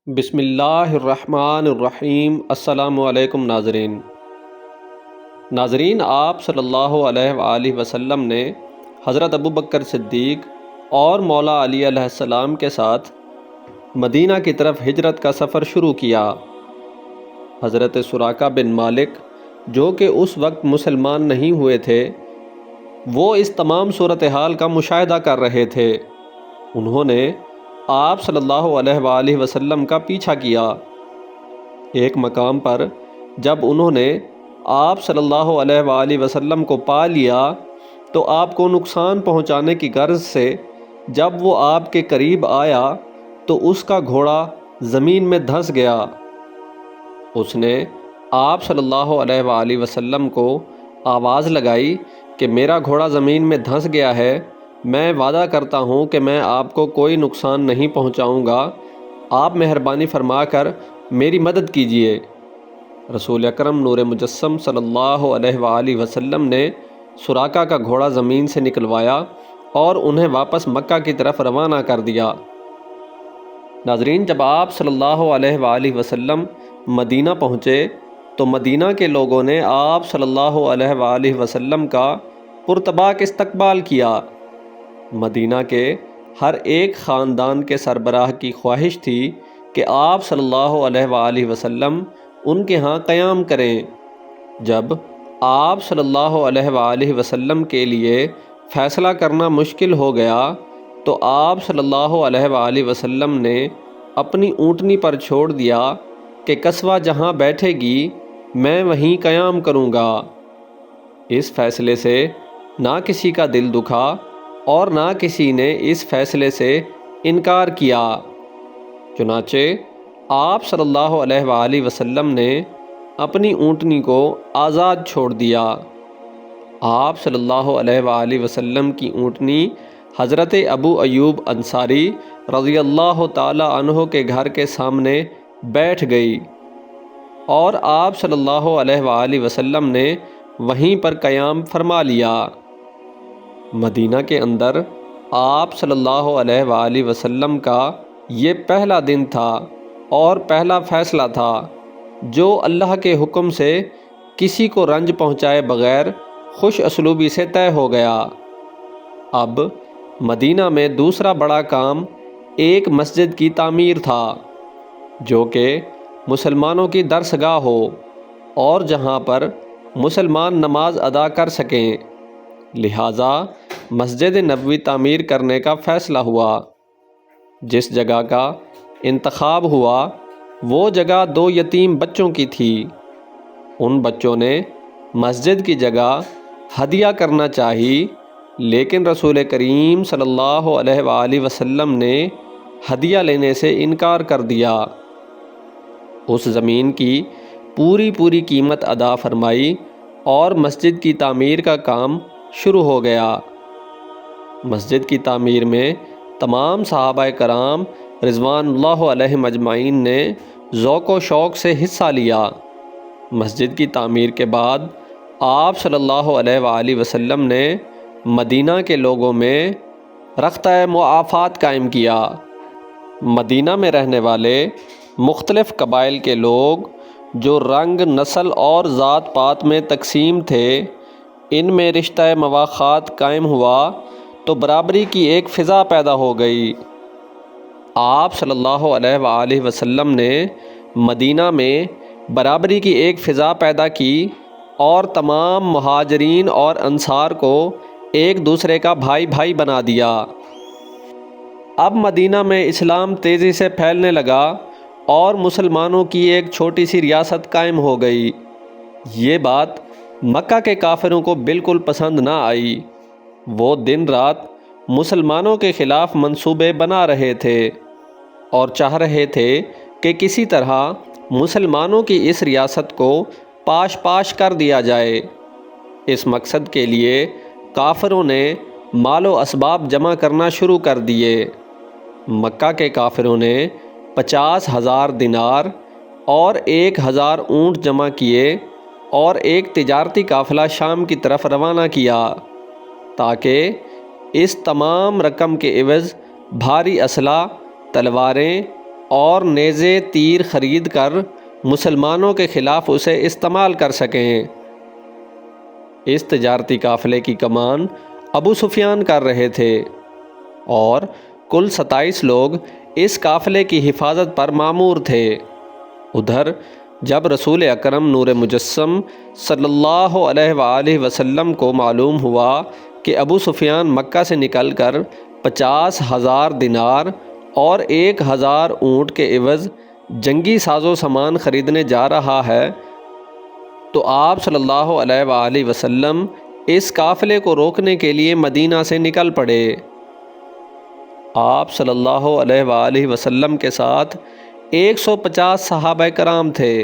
بسم اللہ الرحمن الرحیم۔ السلام علیکم ناظرین، آپ صلی اللہ علیہ وآلہ وسلم نے حضرت ابوبکر صدیق اور مولا علی علیہ السلام کے ساتھ مدینہ کی طرف ہجرت کا سفر شروع کیا۔ حضرت سراقہ بن مالک، جو کہ اس وقت مسلمان نہیں ہوئے تھے، وہ اس تمام صورتحال کا مشاہدہ کر رہے تھے۔ انہوں نے آپ صلی اللہ علیہ وآلہ وسلم کا پیچھا کیا۔ ایک مقام پر جب انہوں نے آپ صلی اللہ علیہ وآلہ وسلم کو پا لیا تو آپ کو نقصان پہنچانے کی غرض سے جب وہ آپ کے قریب آیا تو اس کا گھوڑا زمین میں دھنس گیا۔ اس نے آپ صلی اللہ علیہ وآلہ وسلم کو آواز لگائی کہ میرا گھوڑا زمین میں دھنس گیا ہے، میں وعدہ کرتا ہوں کہ میں آپ کو کوئی نقصان نہیں پہنچاؤں گا، آپ مہربانی فرما کر میری مدد کیجیے۔ رسول اکرم نور مجسم صلی اللہ علیہ وآلہ وسلم نے سراقہ کا گھوڑا زمین سے نکلوایا اور انہیں واپس مکہ کی طرف روانہ کر دیا۔ ناظرین، جب آپ صلی اللہ علیہ وآلہ وسلم مدینہ پہنچے تو مدینہ کے لوگوں نے آپ صلی اللہ علیہ وآلہ وسلم کا پرتپاک استقبال کیا۔ مدینہ کے ہر ایک خاندان کے سربراہ کی خواہش تھی کہ آپ صلی اللہ علیہ وآلہ وسلم ان کے ہاں قیام کریں۔ جب آپ صلی اللہ علیہ وآلہ وسلم کے لیے فیصلہ کرنا مشکل ہو گیا تو آپ صلی اللہ علیہ وآلہ وسلم نے اپنی اونٹنی پر چھوڑ دیا کہ قصوہ جہاں بیٹھے گی میں وہیں قیام کروں گا۔ اس فیصلے سے نہ کسی کا دل دکھا اور نہ کسی نے اس فیصلے سے انکار کیا۔ چنانچہ آپ صلی اللہ علیہ وآلہ وسلم نے اپنی اونٹنی کو آزاد چھوڑ دیا۔ آپ صلی اللہ علیہ وآلہ وسلم کی اونٹنی حضرت ابو ایوب انصاری رضی اللہ تعالی عنہ کے گھر کے سامنے بیٹھ گئی اور آپ صلی اللہ علیہ وآلہ وسلم نے وہیں پر قیام فرما لیا۔ مدینہ کے اندر آپ صلی اللہ علیہ وآلہ وسلم کا یہ پہلا دن تھا اور پہلا فیصلہ تھا جو اللہ کے حکم سے کسی کو رنج پہنچائے بغیر خوش اسلوبی سے طے ہو گیا۔ اب مدینہ میں دوسرا بڑا کام ایک مسجد کی تعمیر تھا جو کہ مسلمانوں کی درسگاہ ہو اور جہاں پر مسلمان نماز ادا کر سکیں، لہٰذا مسجد نبوی تعمیر کرنے کا فیصلہ ہوا۔ جس جگہ کا انتخاب ہوا وہ جگہ 2 یتیم بچوں کی تھی۔ ان بچوں نے مسجد کی جگہ ہدیہ کرنا چاہی، لیکن رسول کریم صلی اللہ علیہ وآلہ وسلم نے ہدیہ لینے سے انکار کر دیا۔ اس زمین کی پوری قیمت ادا فرمائی اور مسجد کی تعمیر کا کام شروع ہو گیا۔ مسجد کی تعمیر میں تمام صحابہ کرام رضوان اللہ علیہم اجمعین نے ذوق و شوق سے حصہ لیا۔ مسجد کی تعمیر کے بعد آپ صلی اللہ علیہ وآلہ وسلم نے مدینہ کے لوگوں میں رختہ معافات قائم کیا۔ مدینہ میں رہنے والے مختلف قبائل کے لوگ جو رنگ، نسل اور ذات پات میں تقسیم تھے، ان میں رشتہ مواخات قائم ہوا تو برابری کی ایک فضا پیدا ہو گئی۔ آپ صلی اللہ علیہ وآلہ وسلم نے مدینہ میں برابری کی ایک فضا پیدا کی اور تمام مہاجرین اور انصار کو ایک دوسرے کا بھائی بھائی بنا دیا۔ اب مدینہ میں اسلام تیزی سے پھیلنے لگا اور مسلمانوں کی ایک چھوٹی سی ریاست قائم ہو گئی۔ یہ بات مکہ کے کافروں کو بالکل پسند نہ آئی۔ وہ دن رات مسلمانوں کے خلاف منصوبے بنا رہے تھے اور چاہ رہے تھے کہ کسی طرح مسلمانوں کی اس ریاست کو پاش پاش کر دیا جائے۔ اس مقصد کے لیے کافروں نے مال و اسباب جمع کرنا شروع کر دیے۔ مکہ کے کافروں نے 50,000 دینار اور 1,000 اونٹ جمع کیے اور ایک تجارتی قافلہ شام کی طرف روانہ کیا تاکہ اس تمام رقم کے عوض بھاری اسلحہ، تلواریں اور نیزے تیر خرید کر مسلمانوں کے خلاف اسے استعمال کر سکیں۔ اس تجارتی قافلے کی کمان ابو سفیان کر رہے تھے اور کل 27 لوگ اس قافلے کی حفاظت پر مامور تھے۔ ادھر جب رسول اکرم نور مجسم صلی اللہ علیہ وآلہ وسلم کو معلوم ہوا کہ ابو سفیان مکہ سے نکل کر 50,000 دینار اور 1,000 اونٹ کے عوض جنگی ساز و سامان خریدنے جا رہا ہے، تو آپ صلی اللہ علیہ وآلہ وسلم اس قافلے کو روکنے کے لیے مدینہ سے نکل پڑے۔ آپ صلی اللہ علیہ وآلہ وسلم کے ساتھ 150 صحابہ کرام تھے۔